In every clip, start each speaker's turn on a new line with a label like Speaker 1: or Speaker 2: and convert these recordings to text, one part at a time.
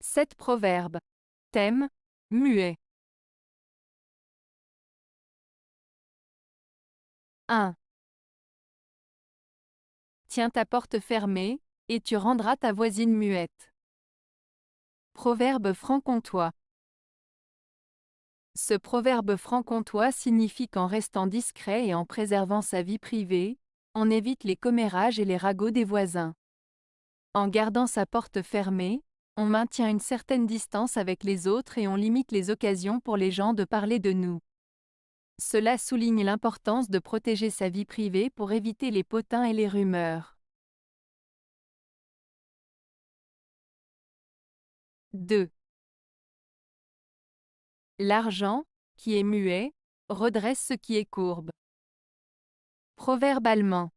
Speaker 1: 7 proverbes. Thème, muet. 1. Tiens ta porte fermée, et tu rendras ta voisine muette. Proverbe franc-comtois. Ce proverbe franc-comtois signifie qu'en restant discret et en préservant sa vie privée, on évite les commérages et les ragots des voisins. En gardant sa porte fermée, on maintient une certaine distance avec les autres et on limite les occasions pour les gens de parler de nous. Cela souligne l'importance de protéger sa vie privée pour éviter les potins et les rumeurs. 2. L'argent, qui est muet, redresse ce qui est courbe. Proverbe allemand.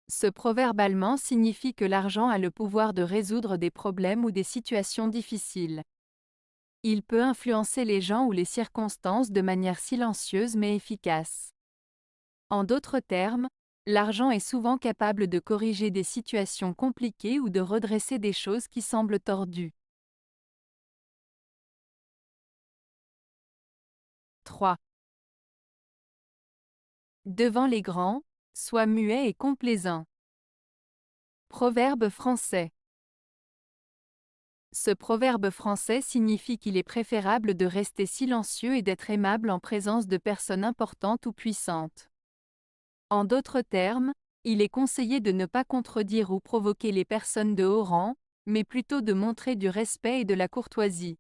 Speaker 1: Ce proverbe allemand signifie que l'argent a le pouvoir de résoudre des problèmes ou des situations difficiles. Il peut influencer les gens ou les circonstances de manière silencieuse mais efficace. En d'autres termes, l'argent est souvent capable de corriger des situations compliquées ou de redresser des choses qui semblent tordues. 3. Devant les grands, sois muet et complaisant. Proverbe français. Ce proverbe français signifie qu'il est préférable de rester silencieux et d'être aimable en présence de personnes importantes ou puissantes. En d'autres termes, il est conseillé de ne pas contredire ou provoquer les personnes de haut rang, mais plutôt de montrer du respect et de la courtoisie.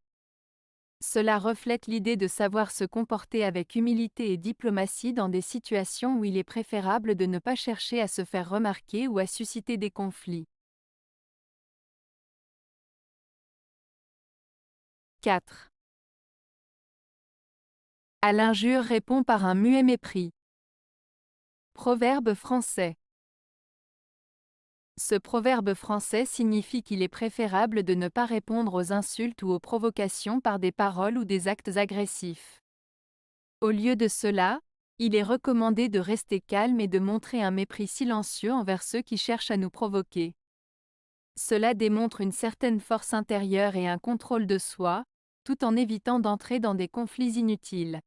Speaker 1: Cela reflète l'idée de savoir se comporter avec humilité et diplomatie dans des situations où il est préférable de ne pas chercher à se faire remarquer ou à susciter des conflits. 4. À l'injure répond par un muet mépris. Proverbe français. Ce proverbe français signifie qu'il est préférable de ne pas répondre aux insultes ou aux provocations par des paroles ou des actes agressifs. Au lieu de cela, il est recommandé de rester calme et de montrer un mépris silencieux envers ceux qui cherchent à nous provoquer. Cela démontre une certaine force intérieure et un contrôle de soi, tout en évitant d'entrer dans des conflits inutiles.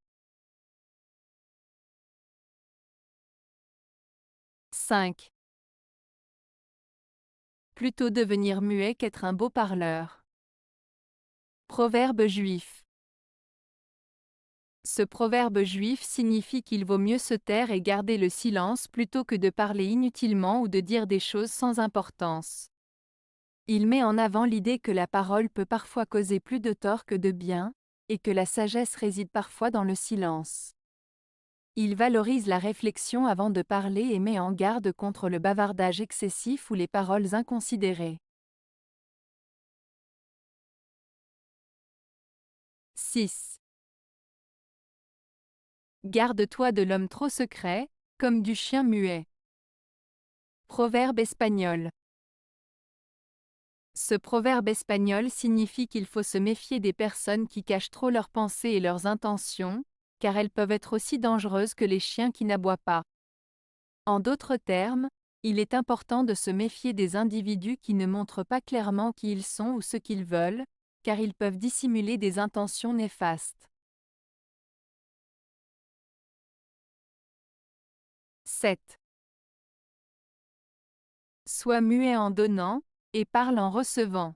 Speaker 1: 5. Plutôt devenir muet qu'être un beau parleur. Proverbe juif. Ce proverbe juif signifie qu'il vaut mieux se taire et garder le silence plutôt que de parler inutilement ou de dire des choses sans importance. Il met en avant l'idée que la parole peut parfois causer plus de tort que de bien, et que la sagesse réside parfois dans le silence. Il valorise la réflexion avant de parler et met en garde contre le bavardage excessif ou les paroles inconsidérées. 6. Garde-toi de l'homme trop secret, comme du chien muet. Proverbe espagnol. Ce proverbe espagnol signifie qu'il faut se méfier des personnes qui cachent trop leurs pensées et leurs intentions, car elles peuvent être aussi dangereuses que les chiens qui n'aboient pas. En d'autres termes, il est important de se méfier des individus qui ne montrent pas clairement qui ils sont ou ce qu'ils veulent, car ils peuvent dissimuler des intentions néfastes. 7. Sois muet en donnant, et parle en recevant.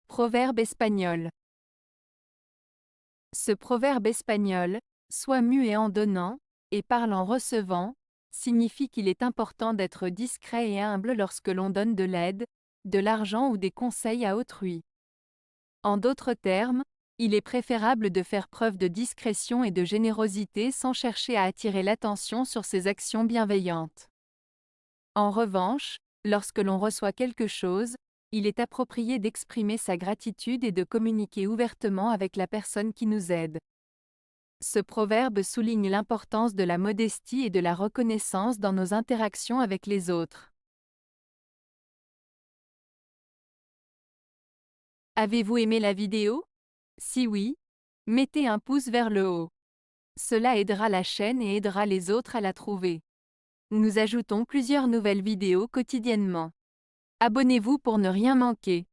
Speaker 1: Proverbe espagnol. Ce proverbe espagnol, sois muet en donnant, et parle en recevant, signifie qu'il est important d'être discret et humble lorsque l'on donne de l'aide, de l'argent ou des conseils à autrui. En d'autres termes, il est préférable de faire preuve de discrétion et de générosité sans chercher à attirer l'attention sur ses actions bienveillantes. En revanche, lorsque l'on reçoit quelque chose, il est approprié d'exprimer sa gratitude et de communiquer ouvertement avec la personne qui nous aide. Ce proverbe souligne l'importance de la modestie et de la reconnaissance dans nos interactions avec les autres. Avez-vous aimé la vidéo? Si oui, mettez un pouce vers le haut. Cela aidera la chaîne et aidera les autres à la trouver. Nous ajoutons plusieurs nouvelles vidéos quotidiennement. Abonnez-vous pour ne rien manquer.